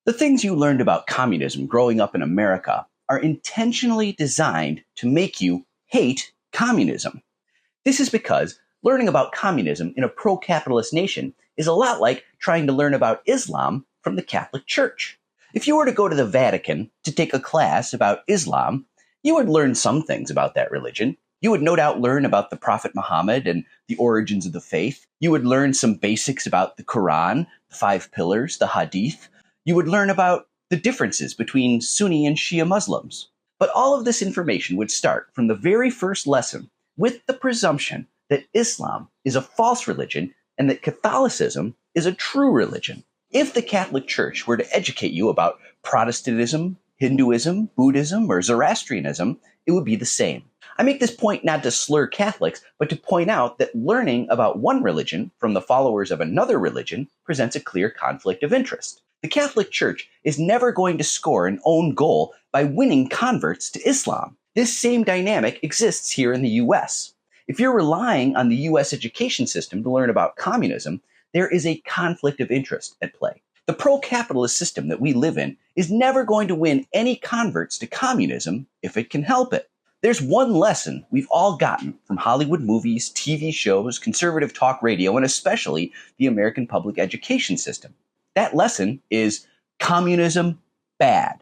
The things you learned about communism growing up in America are intentionally designed to make you hate communism. This is because learning about communism in a pro-capitalist nation is a lot like trying to learn about Islam from the Catholic Church. If you were to go to the Vatican to take a class about Islam, you would learn some things about that religion. You would no doubt learn about the Prophet Muhammad and the origins of the faith. You would learn some basics about the Quran, the 5 pillars, the Hadith. You would learn about the differences between Sunni and Shia Muslims. But all of this information would start from the very first lesson with the presumption that Islam is a false religion and that Catholicism is a true religion. If the Catholic Church were to educate you about Protestantism, Hinduism, Buddhism, or Zoroastrianism, it would be the same. I make this point not to slur Catholics, but to point out that learning about one religion from the followers of another religion presents a clear conflict of interest. The Catholic Church is never going to score an own goal by winning converts to Islam. This same dynamic exists here in the US. If you're relying on the US education system to learn about communism, there is a conflict of interest at play. The pro-capitalist system that we live in is never going to win any converts to communism if it can help it. There's one lesson we've all gotten from Hollywood movies, TV shows, conservative talk radio, and especially the American public education system. That lesson is communism bad.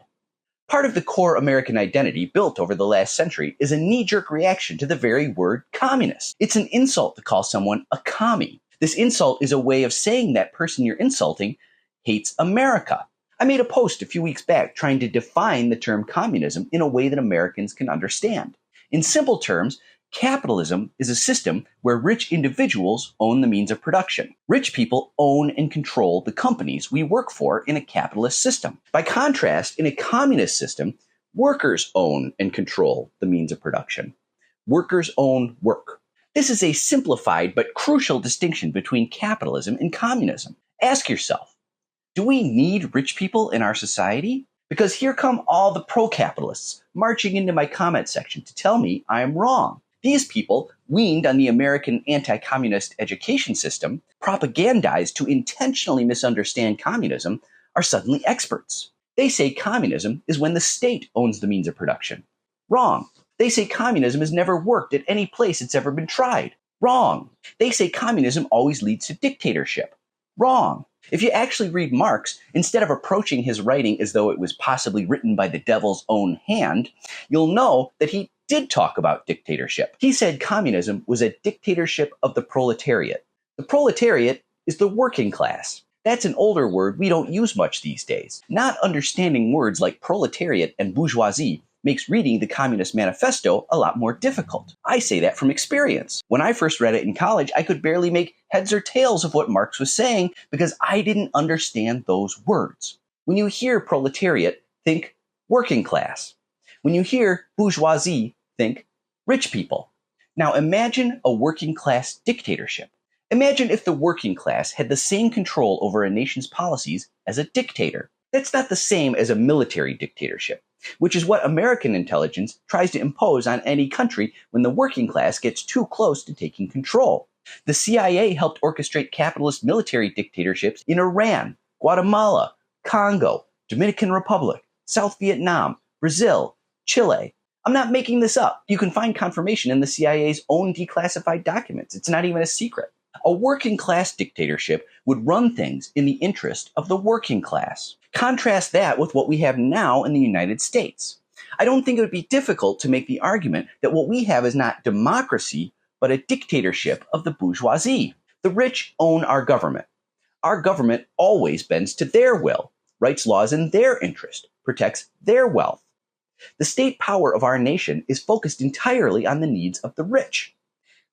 Part of the core American identity built over the last century is a knee-jerk reaction to the very word communist. It's an insult to call someone a commie. This insult is a way of saying that person you're insulting hates America. I made a post a few weeks back trying to define the term communism in a way that Americans can understand. In simple terms, capitalism is a system where rich individuals own the means of production. Rich people own and control the companies we work for in a capitalist system. By contrast, in a communist system, workers own and control the means of production. Workers own work. This is a simplified but crucial distinction between capitalism and communism. Ask yourself, do we need rich people in our society? Because here come all the pro-capitalists marching into my comment section to tell me I am wrong. These people, weaned on the American anti-communist education system, propagandized to intentionally misunderstand communism, are suddenly experts. They say communism is when the state owns the means of production. Wrong. They say communism has never worked at any place it's ever been tried. Wrong. They say communism always leads to dictatorship. Wrong. If you actually read Marx, instead of approaching his writing as though it was possibly written by the devil's own hand, you'll know that he did talk about dictatorship. He said communism was a dictatorship of the proletariat. The proletariat is the working class. That's an older word we don't use much these days. Not understanding words like proletariat and bourgeoisie makes reading the Communist Manifesto a lot more difficult. I say that from experience. When I first read it in college, I could barely make heads or tails of what Marx was saying because I didn't understand those words. When you hear proletariat, think working class. When you hear bourgeoisie, think rich people. Now imagine a working class dictatorship. Imagine if the working class had the same control over a nation's policies as a dictator. That's not the same as a military dictatorship, which is what American intelligence tries to impose on any country when the working class gets too close to taking control. The CIA helped orchestrate capitalist military dictatorships in Iran, Guatemala, Congo, Dominican Republic, South Vietnam, Brazil, Chile. I'm not making this up. You can find confirmation in the CIA's own declassified documents. It's not even a secret. A working class dictatorship would run things in the interest of the working class. Contrast that with what we have now in the United States. I don't think it would be difficult to make the argument that what we have is not democracy, but a dictatorship of the bourgeoisie. The rich own our government. Our government always bends to their will, writes laws in their interest, protects their wealth. The state power of our nation is focused entirely on the needs of the rich.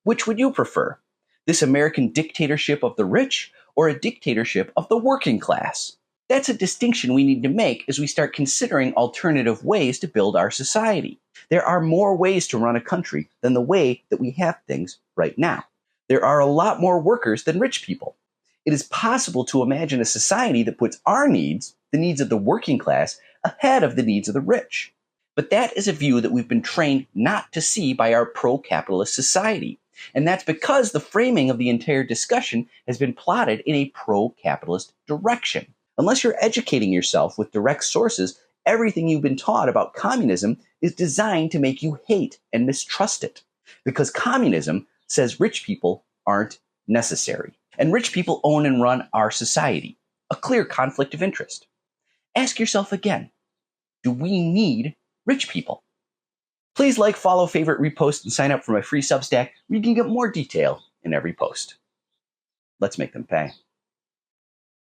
Which would you prefer? This American dictatorship of the rich or a dictatorship of the working class? That's a distinction we need to make as we start considering alternative ways to build our society. There are more ways to run a country than the way that we have things right now. There are a lot more workers than rich people. It is possible to imagine a society that puts our needs, the needs of the working class, ahead of the needs of the rich. But that is a view that we've been trained not to see by our pro-capitalist society. And that's because the framing of the entire discussion has been plotted in a pro-capitalist direction. Unless you're educating yourself with direct sources, everything you've been taught about communism is designed to make you hate and mistrust it. Because communism says rich people aren't necessary, and rich people own and run our society. A clear conflict of interest. Ask yourself again, do we need rich people? Please like, follow, favorite, repost, and sign up for my free Substack where you can get more detail in every post. Let's make them pay.